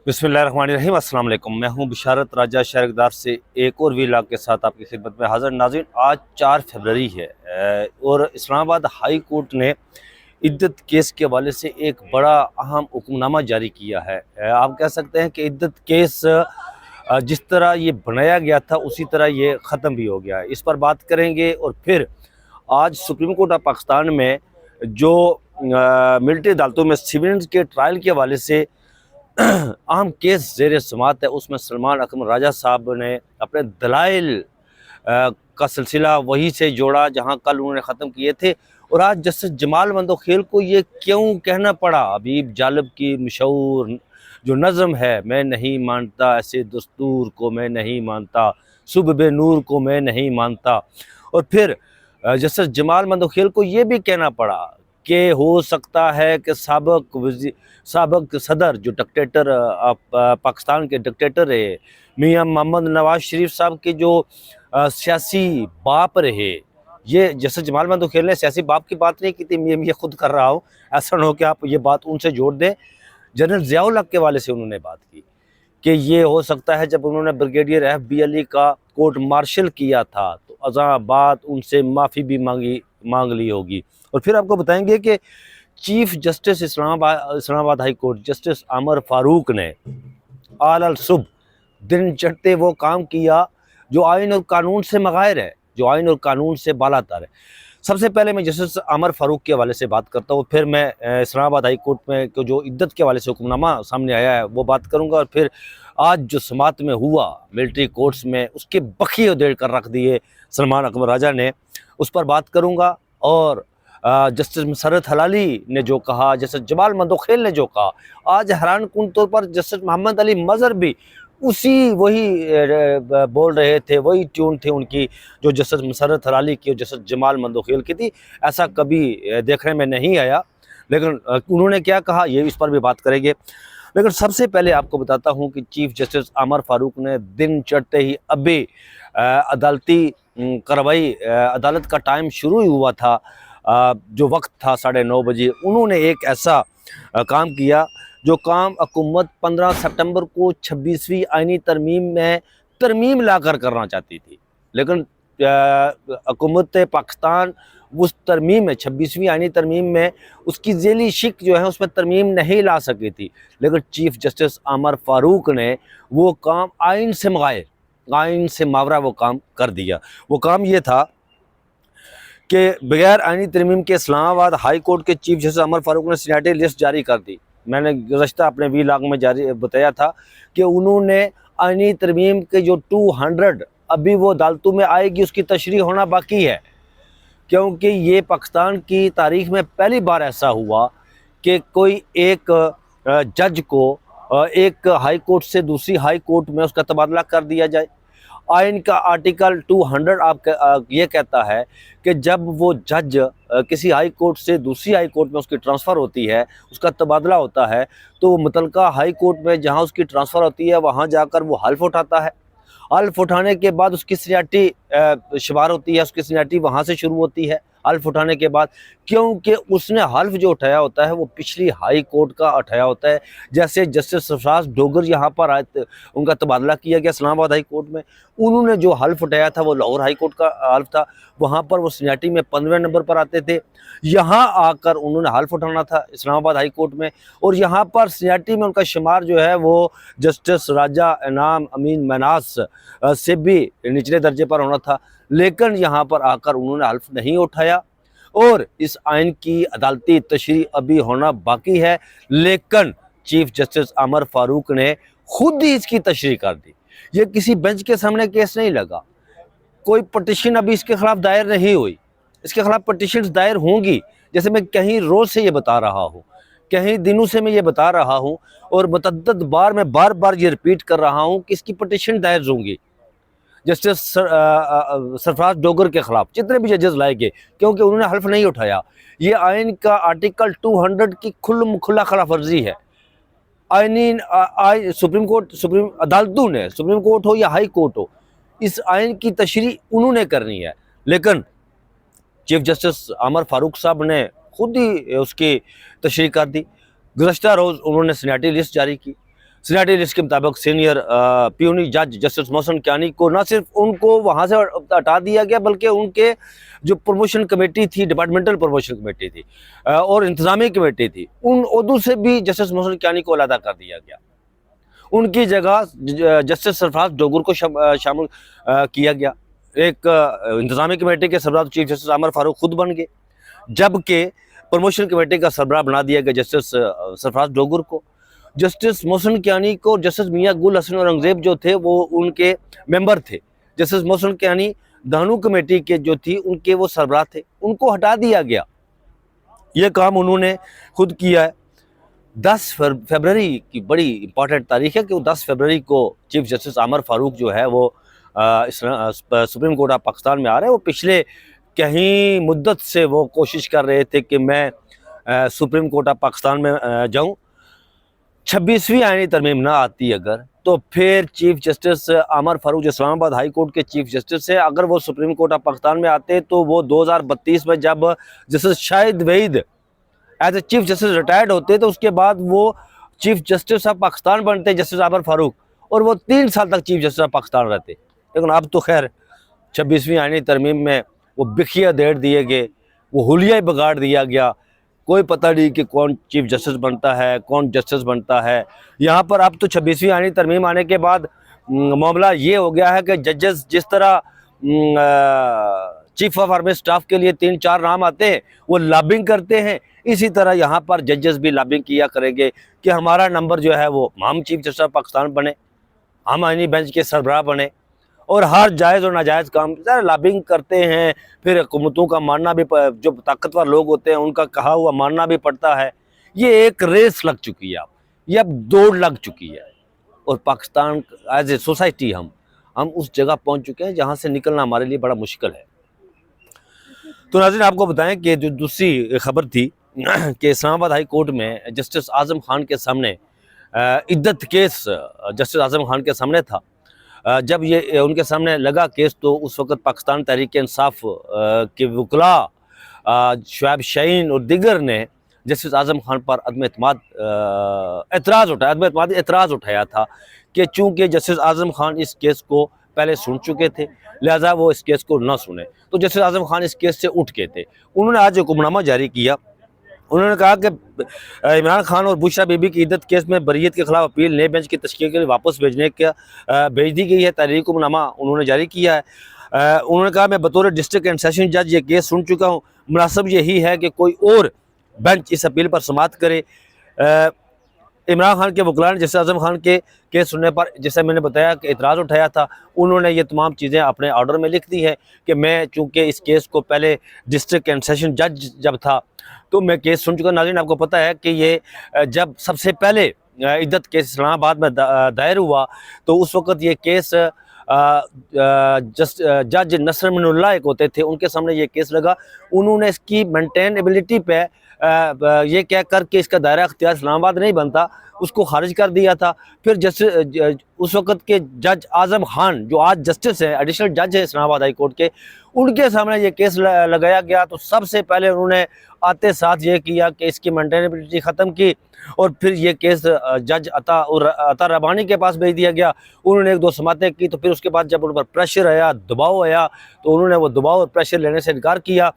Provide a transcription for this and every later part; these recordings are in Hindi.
बिस्मिल्लाहिर्रहमानिर्रहीम। अस्सलाम वालेकुम। मैं हूं बिशारत राजा शहरदार से एक और व्लॉग के साथ आपकी खिदमत में हाज़िर। नाज़रीन, आज 4 फरवरी है और इस्लामाबाद हाई कोर्ट ने इद्दत केस के हवाले से एक बड़ा अहम हुक्मनामा जारी किया है। आप कह सकते हैं कि इद्दत केस जिस तरह ये बनाया गया था उसी तरह ये ख़त्म भी हो गया है। इस पर बात करेंगे। और फिर आज सुप्रीम कोर्ट ऑफ पाकिस्तान में जो मिलिट्री अदालतों में सिविलियंस के ट्रायल के हवाले से अहम केस ज़ेर समात है, उसमें सलमान अकरम राजा साहब ने अपने दलाइल का सिलसिला वहीं से जोड़ा जहां कल उन्होंने ख़त्म किए थे। और आज जस्टिस जमाल मंदोखेल को ये क्यों कहना पड़ा? हबीब जालिब की मशहूर जो नज़म है, मैं नहीं मानता ऐसे दस्तूर को, मैं नहीं मानता सुबह बे नूर को, मैं नहीं मानता। और फिर जस्टिस जमाल मंदोखेल को ये भी कहना पड़ा कि हो सकता है कि साबक सदर जो डिक्टेटर पाकिस्तान के डिक्टेटर रहे, मियां मोहम्मद नवाज शरीफ साहब के जो सियासी बाप रहे, ये जैसे जमाल मंदोखेल ने सियासी बाप की बात नहीं की थी, मैं खुद कर रहा हूँ, ऐसा ना हो कि आप ये बात उनसे जोड़ दें। जनरल ज़ियाउल हक के वाले से उन्होंने बात की कि ये हो सकता है जब उन्होंने ब्रिगेडियर FB अली का कोर्ट मार्शल किया था तो अज़ाबाद उनसे माफ़ी भी मांग ली होगी। और फिर आपको बताएंगे कि chief justice Islamabad high court justice आमर फारूक ने आल सुबह दिन चढ़ते वो काम किया जो आइन और कानून से मगायर है, जो आइन और कानून से बालातर है। सबसे पहले मैं जस्टिस आमर फारूक के हवाले से बात करता हूँ, फिर मैं इस्लामाबाद हाई कोर्ट में जो इद्दत के हवाले से हुक्मनामा सामने आया है वो बात करूँगा, और फिर आज जो समात में हुआ मिलिट्री कोर्ट्स में उसके बखिए उधेड़ कर रख दिए सलमान अकरम राजा ने, उस पर बात करूँगा। और जस्टिस मसरत हलाली ने जो कहा, जस्टिस जमाल मंदोखेल ने जो कहा, आज हैरान कुन तौर पर जस्टिस मोहम्मद अली मज़हर भी वही बोल रहे थे, वही ट्यून थी उनकी जो जस्टिस मसरत हलाली की और जस्टिस जमाल मंदोखेल की थी। ऐसा कभी देखने में नहीं आया, लेकिन उन्होंने क्या कहा ये इस पर भी बात करेंगे। लेकिन सबसे पहले आपको बताता हूं कि चीफ जस्टिस आमर फारूक ने दिन चढ़ते ही अभी अदालती कार्रवाई, अदालत का टाइम शुरू ही हुआ था, जो वक्त था 9:30 बजे, उन्होंने एक ऐसा काम किया जो काम हुकूमत 15 सितंबर को 26वीं आईनी तरमीम में तरमीम लाकर करना चाहती थी, लेकिन हुकूमत पाकिस्तान उस तरमीम में 26वीं आईनी तरमीम में उसकी ज़ेली शिक जो है उसमें तरमीम नहीं ला सकी थी। लेकिन चीफ जस्टिस आमर फारूक ने वो काम आइन से मगाए, आइन से मावरा वो काम कर दिया। वो काम ये था कि बगैर आइनी तरमीम के इस्लामाबाद हाई कोर्ट के चीफ जस्टिस आमर फारूक ने सीनियरिटी लिस्ट जारी कर दी। मैंने गुज़श्ता अपने व्लॉग में जारी बताया था कि उन्होंने आइनी तरमीम के जो 200 अभी वो अदालतों में आएगी उसकी तशरीह होना बाकी है, क्योंकि ये पाकिस्तान की तारीख में पहली बार ऐसा हुआ कि कोई एक जज को एक हाई कोर्ट से दूसरी हाई कोर्ट में उसका तबादला कर दिया जाए। आइन का आर्टिकल 200 ये कहता है कि जब वो जज किसी हाई कोर्ट से दूसरी हाई कोर्ट में उसकी ट्रांसफ़र होती है, उसका तबादला होता है, तो वो मुतलका हाई कोर्ट में जहाँ उसकी ट्रांसफ़र होती है वहाँ जाकर वो हल्फ उठाता है। हल्फ उठाने के बाद उसकी सीनियरिटी शुमार होती है, उसकी सीनियरिटी वहाँ से शुरू होती है हल्फ उठाने के बाद, क्योंकि उसने हल्फ जो उठाया होता है वो पिछली हाई कोर्ट का उठाया होता है। जैसे जस्टिस सरफराज डोगर यहाँ पर आए, उनका तबादला किया गया इस्लामाबाद हाई कोर्ट में, उन्होंने जो हल्फ उठाया था वो लाहौर हाई कोर्ट का हल्फ था, वहाँ पर वो सीनियरिटी में 15वें नंबर पर आते थे। यहाँ आकर उन्होंने हल्फ उठाना था इस्लामाबाद हाई कोर्ट में, और यहाँ पर सीनियरिटी में उनका शुमार जो है वो जस्टिस राजा इनाम अमीन मनास से भी निचले दर्जे पर होना था। लेकिन यहाँ पर आकर उन्होंने हल्फ नहीं उठाया और इस आइन की अदालती तशरीह अभी होना बाकी है। लेकिन चीफ जस्टिस आमर फारूक ने खुद ही इसकी तशरीह कर दी। ये किसी बेंच के सामने केस नहीं लगा, कोई पटिशन अभी इसके खिलाफ दायर नहीं हुई, इसके खिलाफ पटिशन दायर होंगी। जैसे मैं कहीं रोज़ से ये बता रहा हूँ, कहीं दिनों से मैं ये बता रहा हूँ, और मुतअद्दिद बार मैं बार बार ये रिपीट कर रहा हूँ कि इसकी पटिशन दायर होंगी जस्टिस सरफराज डोगर के खिलाफ, जितने भी जजेस लाए गए, क्योंकि उन्होंने हल्फ नहीं उठाया। ये आइन का आर्टिकल 200 की खुला खिलाफ वर्जी है। सुप्रीम कोर्ट, सुप्रीम अदालतों ने, सुप्रीम कोर्ट हो या हाई कोर्ट हो, इस आइन की तशरीह उन्होंने करनी है। लेकिन चीफ जस्टिस आमर फारूक साहब ने खुद ही उसकी तशरीह कर दी। गुज़श्ता रोज़ उन्होंने सीनियरिटी लिस्ट जारी की। सीनियरिटी लिस्ट के मुताबिक सीनियर प्यूनी जज जस्टिस मोहसिन कियानी को न सिर्फ उनको वहाँ से हटा दिया गया, बल्कि उनके जो प्रमोशन कमेटी थी, डिपार्टमेंटल प्रमोशन कमेटी थी और इंतजामी कमेटी थी, उन ओहदों से भी जस्टिस मोहसिन कियानी को अलहदा कर दिया गया। उनकी जगह जस्टिस सरफराज डोगर को शामिल किया गया। एक इंतजामी कमेटी के सरबराह चीफ जस्टिस आमर फारूक खुद बन गए, जबकि प्रमोशन कमेटी का सरबराह बना दिया गया जस्टिस सरफराज डोगर को। जस्टिस मोहसिन कियानी को जस्टिस मियां गुल हसन औरंगजेब जो थे वो उनके मेंबर थे। जस्टिस मोहसिन कियानी दानू कमेटी के जो थी उनके वो सरबराह थे, उनको हटा दिया गया। ये काम उन्होंने खुद किया है। 10 फरवरी की बड़ी इंपॉर्टेंट तारीख है कि वो 10 फरवरी को चीफ जस्टिस आमर फारूक जो है वो सुप्रीम कोर्ट ऑफ पाकिस्तान में आ रहे हैं। वो पिछले कहीं मुद्दत से वो कोशिश कर रहे थे कि मैं सुप्रीम कोर्ट ऑफ पाकिस्तान में जाऊं। 26वीं आईनी तरमीम ना आती अगर, तो फिर चीफ जस्टिस आमर फारूक जो इस्लामाबाद हाई कोर्ट के चीफ जस्टिस है, अगर वो सुप्रीम कोर्ट ऑफ पाकिस्तान में आते तो वो 2032 में जब justice Shahid Waheed as a chief justice retired होते तो उसके बाद वो चीफ जस्टिस ऑफ पाकिस्तान बनते जस्टिस आमर फारूक, और वो 3 साल तक चीफ जस्टिस ऑफ पाकिस्तान रहते। लेकिन अब तो खैर 26वीं आईनी तरमीम में वो बिखिया देड़ दिए गए, वो हुलिया ही बिगाड़ दिया गया। कोई पता नहीं कि कौन चीफ जस्टिस बनता है, कौन जस्टिस बनता है। यहाँ पर अब तो 26वीं आईनी तरमीम आने के बाद मामला ये हो गया है कि जजेस जिस तरह चीफ ऑफ आर्मी स्टाफ के लिए 3-4 नाम आते हैं, वो लॉबिंग करते हैं, इसी तरह यहाँ पर जजेस भी लॉबिंग किया करेंगे कि हमारा नंबर जो है वो हम चीफ जस्टिस ऑफ पाकिस्तान बने, हम आईनी बेंच के सरबराह बने, और हर जायज़ और नाजायज़ काम लॉबिंग करते हैं। फिर हुकूमतों का मानना भी, जो ताकतवर लोग होते हैं उनका कहा हुआ मानना भी पड़ता है। ये एक रेस लग चुकी है, अब ये अब दौड़ लग चुकी है, और पाकिस्तान एज ए सोसाइटी हम उस जगह पहुंच चुके हैं जहां से निकलना हमारे लिए बड़ा मुश्किल है। तो नाज़रीन, आपको बताएं कि जो दूसरी खबर थी कि इस्लामाबाद हाई कोर्ट में जस्टिस आज़म खान के सामने इद्दत केस जस्टिस आज़म खान के सामने था। जब ये उनके सामने लगा केस तो उस वक़्त पाकिस्तान तहरीक इंसाफ के वकला शुएब शाहीन और दिगर ने जस्टिस आज़म खान पर अदम एतराज़ उठाया था कि चूँकि जस्टिस आज़म खान इस केस को पहले सुन चुके थे, लिहाजा वो इस केस को ना सुने। तो जस्टिस आज़म खान इस केस से उठ गए थे। उन्होंने आज हुक्मनामा जारी किया। उन्होंने कहा कि इमरान खान और बुशरा बीबी की इद्दत केस में बरीयत के खिलाफ अपील नए बेंच की तश्कील के लिए वापस भेज दी गई है। तहरीक हुक्मनामा उन्होंने जारी किया है। उन्होंने कहा, मैं बतौर डिस्ट्रिक्ट एंड सेशन जज ये केस सुन चुका हूँ, मुनासिब यही है कि कोई और बेंच इस अपील पर समाअत करे। इमरान खान के वकला ने जस्टिस आज़म खान के केस सुनने पर, जैसे मैंने बताया कि एतराज़ उठाया था, उन्होंने ये तमाम चीज़ें अपने ऑर्डर में लिख दी है कि मैं चूँकि इस केस को पहले डिस्ट्रिक्ट एंड सेशन जज जब था तो मैं केस सुन चुका। नाज़रीन, आपको पता है कि ये जब सबसे पहले इद्दत केस इस्लामाबाद में दायर हुआ तो उस वक़्त ये केस जज नसर मिनुल्लाह एक होते थे, उनके सामने ये केस लगा। उन्होंने इसकी मेंटेनेबिलिटी पे ये कह कर कि इसका दायरा अख्तियार इस्लामाबाद नहीं बनता, उसको खारिज कर दिया था। फिर जस्टिस उस वक़्त के जज आज़म खान जो आज जस्टिस है, एडिशनल जज है इस्लामाबाद हाई कोर्ट के, उनके सामने ये केस लगाया गया। तो सबसे पहले उन्होंने आते साथ ये किया कि इसकी मेंटेनेबिलिटी ख़त्म की, और फिर ये केस जज अता रबानी के पास भेज दिया गया। उन्होंने 1-2 समातें की, तो फिर उसके बाद जब उन पर प्रेशर आया, दबाव आया, तो उन्होंने वो दबाव और प्रेशर लेने से इनकार किया।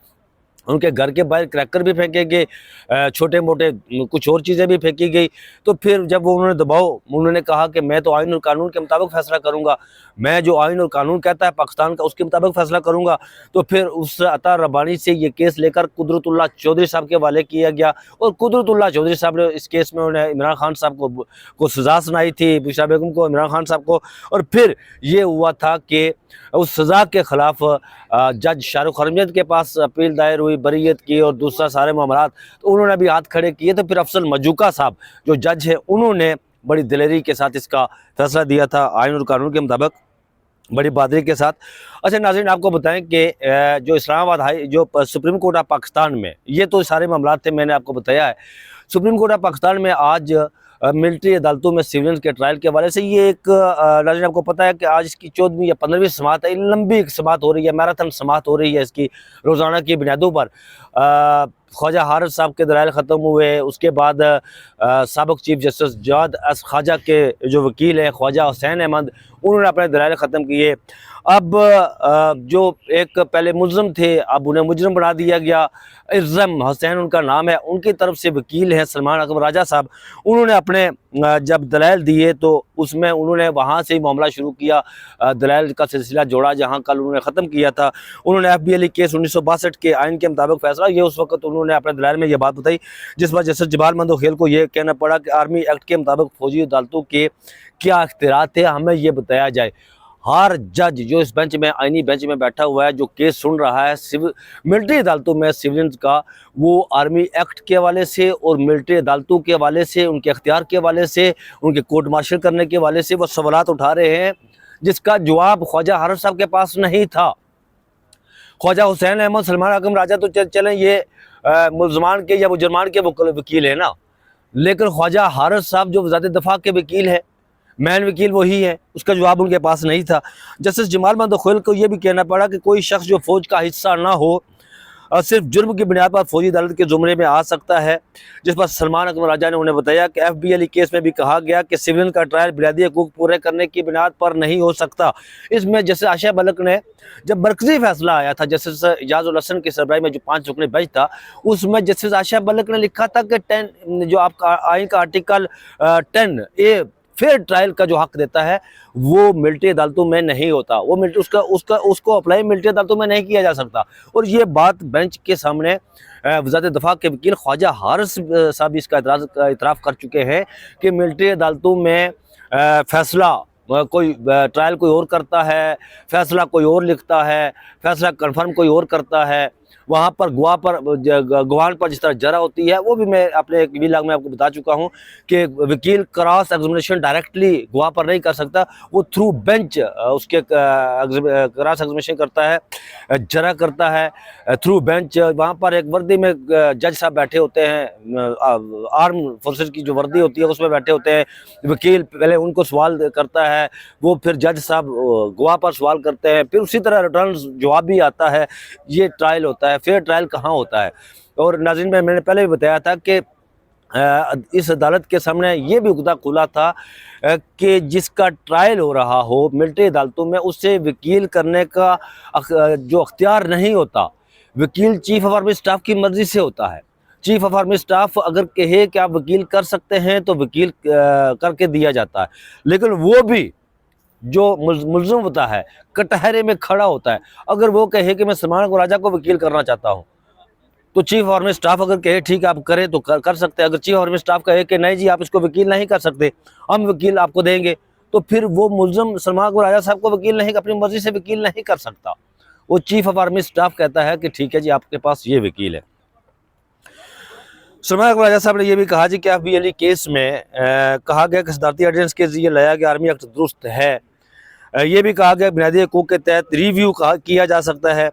उनके घर के बाहर क्रैकर भी फेंके गए, छोटे मोटे कुछ और चीज़ें भी फेंकी गई। तो फिर जब उन्होंने दबाव, उन्होंने कहा कि मैं तो आइन और कानून के मुताबिक फ़ैसला करूंगा, मैं जो आइन और कानून कहता है पाकिस्तान का उसके मुताबिक फ़ैसला करूंगा। तो फिर उस अता रबानी से ये केस लेकर कुदरतुल्लाह चौधरी साहब के हवाले किया गया, और कुदरतुल्लाह चौधरी साहब ने इस केस में उन्हें इमरान खान साहब को सज़ा सुनाई थी, बुशरा बेगम को, इमरान खान साहब को। और फिर ये हुआ था कि उस सज़ा के ख़िलाफ़ जज शाहरुख हरमजद के पास अपील दायर हुई, बरीयत की और दूसरा सारे मामलात, तो उन्होंने भी हाथ खड़े किए। तो फिर अफसल मजूका साहब जो जज है, उन्होंने बड़ी दिलेरी के साथ इसका फैसला दिया था आइन और कानून के मुताबिक, बड़ी बहादुरी के साथ। अच्छा नाज़रीन, आपको बताएं कि जो इस्लामाबाद हाई जो सुप्रीम कोर्ट ऑफ पाकिस्तान में, ये तो सारे मामलात थे मैंने आपको बताया है। सुप्रीम कोर्ट ऑफ पाकिस्तान में आज मिलिट्री अदालतों में सिविलियंस के ट्रायल के हवाले से ये एक नाज़रीन आपको पता है कि आज इसकी 14वीं या 15वीं समाअत है। लंबी एक समाअत हो रही है, मैराथन समाअत हो रही है इसकी रोज़ाना की बुनियादों पर। ख्वाजा हारिस साहब के दलाइल ख़त्म हुए। उसके बाद साबिक़ चीफ जस्टिस जवाद अस ख्वाजा के जो वकील हैं ख्वाजा हुसैन अहमद, उन्होंने अपने दलाइल ख़त्म किए। अब जो एक पहले मुलज़म थे अब उन्हें मुजरम बना दिया गया। इज़्ज़म हुसैन उनका नाम है, उनकी तरफ से वकील हैं सलमान अकबर राजा साहब। उन्होंने अपने जब दलाइल दिए तो उसमें उन्होंने वहाँ से ही मामला शुरू किया, दलाइल का सिलसिला जोड़ा जहाँ कल उन्होंने ख़त्म किया था। उन्होंने FBLE केस 1962 के आइन के मुताबिक फैसला, ये उस वक्त उन्होंने अपने दलाइल में ये बात बताई जिस पर जस्टिस जमाल मंदोखेल को ये कहना पड़ा कि आर्मी एक्ट के मुताबिक फौजी अदालतों के क्या इख्तियार थे, हमें ये बताया जाए। हर जज जो इस बेंच में आईनी बेंच में बैठा हुआ है, जो केस सुन रहा है सिविल मिलिट्री अदालतों में सिविलियंस का, वो आर्मी एक्ट के हवाले से और मिलिट्री अदालतों के हवाले से, उनके अख्तियार के हवाले से, उनके कोर्ट मार्शल करने के हवाले से वो सवालात उठा रहे हैं जिसका जवाब ख्वाजा हारिस साहब के पास नहीं था। ख्वाजा हुसैन अहमद सलमान अकबर राजा तो चलें ये मुलजमान के या मुजरमान के वकील है ना, लेकिन ख्वाजा हारिस साहब जो वज़ारत दिफा के वकील है, मैन वकील वही है, उसका जवाब उनके पास नहीं था। जस्टिस जमाल मंदोखेल को यह भी कहना पड़ा कि कोई शख्स जो फ़ौज का हिस्सा ना हो सिर्फ जुर्म की बुनियाद पर फौजी अदालत के ज़ुमरे में आ सकता है, जिस पर सलमान अकबर राजा ने उन्हें बताया कि FBLE केस में भी कहा गया कि सिविलियन का ट्रायल बुनियादी हकूक़ पूरे करने की बुनियाद पर नहीं हो सकता। इसमें जस्टिस आशा मलिक ने जब मरकजी फैसला आया था जस्टिस इजाज़ुल हसन की सरबराही में जो 5 रुकनी बेंच था, उसमें जस्टिस आशा मलिक ने लिखा था कि 10 जो आपका आइन का आर्टिकल 10A फेयर ट्रायल का जो हक देता है वो मिलिट्री अदालतों में नहीं होता, वो मिलिट्री उसको अप्लाई मिलिट्री अदालतों में नहीं किया जा सकता। और ये बात बेंच के सामने वज़ारत दिफा के वकील ख्वाजा हारिस साहब इसका इतराफ़ कर चुके हैं कि मिलिट्री अदालतों में फैसला कोई ट्रायल कोई और करता है, फैसला कोई और लिखता है, फैसला कन्फर्म कोई और करता है। वहाँ पर गवाह पर जिस तरह जरा होती है, वो भी मैं अपने एक व्लॉग में आपको बता चुका हूँ कि वकील क्रॉस एग्जामिनेशन डायरेक्टली गवाह पर नहीं कर सकता, वो थ्रू बेंच उसके क्रॉस एग्जामिनेशन करता है, जरा करता है थ्रू बेंच। वहाँ पर एक वर्दी में जज साहब बैठे होते हैं, आर्म फोर्सेस की जो वर्दी होती है उसमें बैठे होते हैं, वकील पहले उनको सवाल करता है, वो फिर जज साहब गवाह पर सवाल करते हैं, फिर उसी तरह रिटर्न जवाब भी आता है। ये ट्रायल होता है, फेयर ट्रायल कहाँ होता है। और नाज़रीन में मैंने पहले भी बताया था कि इस अदालत के सामने ये भी मुद्दा खुला था कि जिसका ट्रायल हो रहा हो मिलिट्री अदालतों में, उससे वकील करने का जो अख्तियार नहीं होता। वकील चीफ ऑफ आर्मी स्टाफ की मर्ज़ी से होता है। चीफ ऑफ आर्मी स्टाफ अगर कहे कि आप वकील कर सकते हैं तो वकील करके दिया जाता है, लेकिन वो भी जो मुल्ज़िम होता है कटहरे में खड़ा होता है, अगर वो कहे कि मैं सलमान अकबर राजा को वकील करना चाहता हूँ तो चीफ आर्मी स्टाफ अगर कहे ठीक है आप करें तो कर सकते हैं। अगर चीफ आर्मी स्टाफ कहे कि नहीं जी आप इसको वकील नहीं कर सकते, हम वकील आपको देंगे, तो फिर वो मुल्ज़िम सलमान अकबर राजा साहब को वकील नहीं, अपनी मर्ज़ी से वकील नहीं कर सकता। वो चीफ ऑफ आर्मी स्टाफ कहता है कि ठीक है जी आपके पास ये वकील है। सलमान अकबर राजा साहब ने यह भी कहा जी कि FBLE केस में कहा गया कि सदारती एविडेंस के जरिए लाया गया आर्मी एक्ट दुरुस्त है। ये भी कहा गया बुनियादी हकूक़ के तहत रिव्यू किया जा सकता है,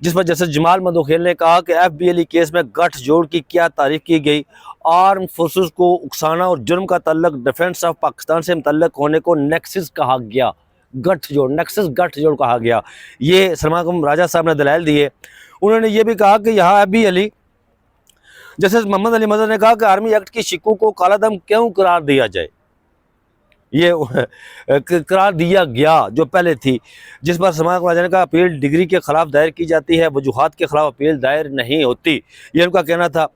जिस पर जस्टिस जमाल मंदोखेल ने कहा कि FBLE केस में गठजोड़ की क्या तारीफ की गई। आर्म फोर्सेस को उकसाना और जुर्म का तल्लक डिफेंस ऑफ पाकिस्तान से मुतल्लक होने को नेक्सस कहा गया, गठजोड़ कहा गया। ये सलमान अकबर राजा साहब ने दलाइल दिए। उन्होंने ये भी कहा कि यहाँ FBLE जस्टिस मोहम्मद अली मजहर ने कहा कि आर्मी एक्ट की शिकों को कालादम क्यों करार दिया जाए, ये करार दिया गया जो पहले थी, जिस पर सलमान अकबर राजा ने कहा अपील डिग्री के खिलाफ दायर की जाती है, वजूहात के खिलाफ अपील दायर नहीं होती, ये उनका कहना था।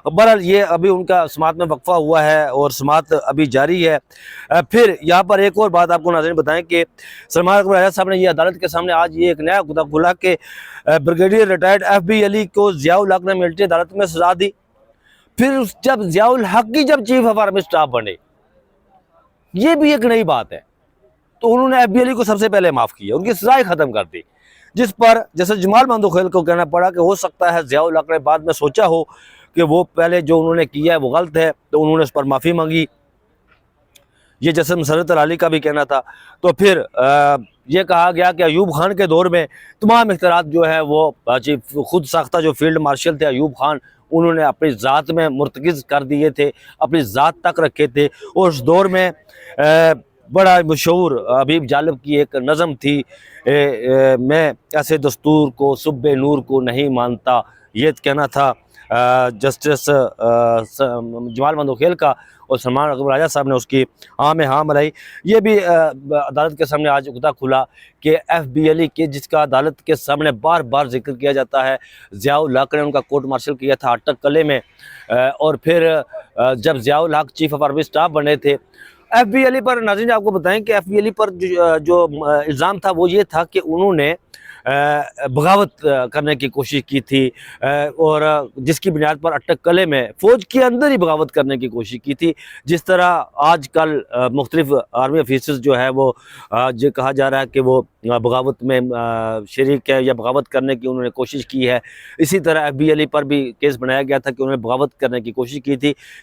बहरहाल ये अभी उनका समात में वक्फा हुआ है और समात अभी जारी है। फिर यहाँ पर एक और बात आपको नाज़रीन बताएं कि सलमान अकबर राजा साहब ने ये अदालत के सामने आज ये एक नया मुद्दा खुला कि ब्रिगेडियर रिटायर्ड FBLE को ज़ियाउल हक ने मिलिट्री अदालत में सजा दी। फिर जब ज़ियाउल हक की जब चीफ ऑफ आर्मी स्टाफ बने, ये भी एक नई बात है, तो उन्होंने FBLE को सबसे पहले माफ़ किया, उनकी सजाएं ख़त्म कर दी, जिस पर जैसे जमाल मंदोखेल को कहना पड़ा कि हो सकता है ज़ियाउल हक ने बाद में सोचा हो कि वो पहले जो उन्होंने किया है वो गलत है, तो उन्होंने उस पर माफ़ी मांगी। ये जैसे मसरत अली का भी कहना था। तो फिर ये कहा गया कि अयूब खान के दौर में तमाम इख्तियारात जो है वो खुद साख्ता जो फील्ड मार्शल थे अयूब खान, उन्होंने अपनी ज़ात में मुर्तकिज़ कर दिए थे, अपनी ज़ात तक रखे थे। और उस दौर में बड़ा मशहूर हबीब जालिब की एक नज़म थी, मैं ऐसे दस्तूर को सुब्बे नूर को नहीं मानता, ये कहना था। जस्टिस जमाल मंदोखेल का और सलमान अकबर राजा साहब ने उसकी हाँ में हाँ मिलाई। ये भी अदालत के सामने आज उकदा खुला कि FBLE के जिसका अदालत के सामने बार बार जिक्र किया जाता है, ज़ियाउल हक ने उनका कोर्ट मार्शल किया था अटक कले में, और फिर जब ज़ियाउल हक चीफ ऑफ आर्मी स्टाफ बने थे। FBLE पर नाज़रीन आपको बताएं कि FBLE पर जो इल्ज़ाम था वो ये था कि उन्होंने बगावत करने की कोशिश की थी, और जिसकी बुनियाद पर अटक कले में फ़ौज के अंदर ही बगावत करने की कोशिश की थी। जिस तरह आजकल मुख्तलिफ आर्मी ऑफिसर्स जो है वो जो कहा जा रहा है कि वो बगावत में शरीक है या बगावत करने की उन्होंने कोशिश की है, इसी तरह FBLE पर भी केस बनाया गया था कि उन्होंने बगावत करने की कोशिश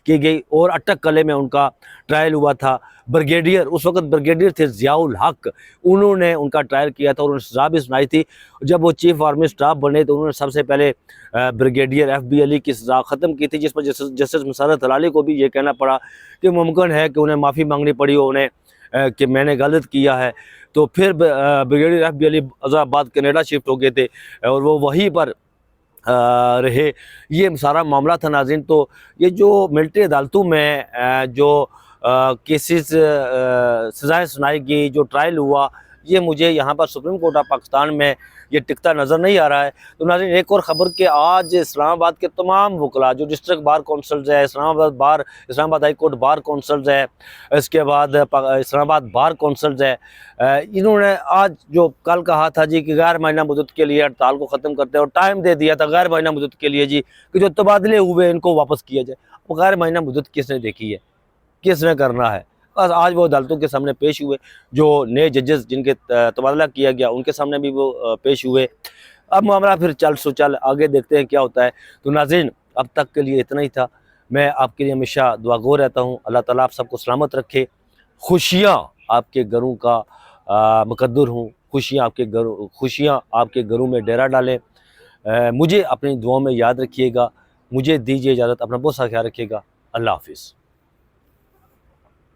की गई और अटक कले में उनका ट्रायल हुआ था। ब्रिगेडियर, उस वक्त ब्रिगेडियर थे ज़ियाउल हक, उन्होंने उनका ट्रायल किया था और उन्होंने सज़ा भी सुनाई थी। जब वो चीफ आर्मी स्टाफ बने तो उन्होंने सबसे पहले ब्रिगेडियर FBLE की सज़ा ख़त्म की थी, जिस पर जस्टिस मुसर्रत हलाली को भी ये कहना पड़ा कि मुमकिन है कि उन्हें माफ़ी मांगनी पड़ी हो उन्हें कि मैंने गलत किया है। तो फिर ब्रिगेडियर FBLE अज़ाबाद कनाडा शिफ्ट हो गए थे और वो वहीं पर रहे। ये सारा मामला था नाज़रीन। तो ये जो मिलिट्री अदालतों में जो केसेस सज़ाएँ सुनाई गई, जो ट्रायल हुआ, ये मुझे यहाँ पर सुप्रीम कोर्ट ऑफ पाकिस्तान में ये टिकता नज़र नहीं आ रहा है। तो नाज़रीन एक और ख़बर कि आज इस्लामाबाद के तमाम वकला जो डिस्ट्रिक्ट बार कौंसल्स है, Islamabad high court bar councils है, इसके बाद इस्लामाबाद बार कौंसल्स है, इन्होंने आज जो कल कहा था जी कि गैर मायना मुद्दत के लिए हड़ताल को ख़त्म करते हैं और टाइम दे दिया था गैर मायना मुद्दत के लिए जी कि जो तबादले हुए इनको वापस किया जाए। वो गैर मायना मुद्दत किसने देखी है, किसने करना है? बस आज वो अदालतों के सामने पेश हुए, जो नए जजेस जिनके तबादला किया गया उनके सामने भी वो पेश हुए। अब मामला फिर चल आगे देखते हैं क्या होता है। तो नाज़रीन अब तक के लिए इतना ही था। मैं आपके लिए हमेशा दुआगो रहता हूँ, अल्लाह ताला आप सबको सलामत रखे, खुशियाँ आपके घरों का मुकद्दर हूँ, खुशियाँ आपके घरों में डेरा डालें। मुझे अपनी दुआओं में याद रखिएगा। मुझे दीजिए इजाज़त, अपना बहुत सा ख्याल रखिएगा। अल्लाह हाफ़िज़।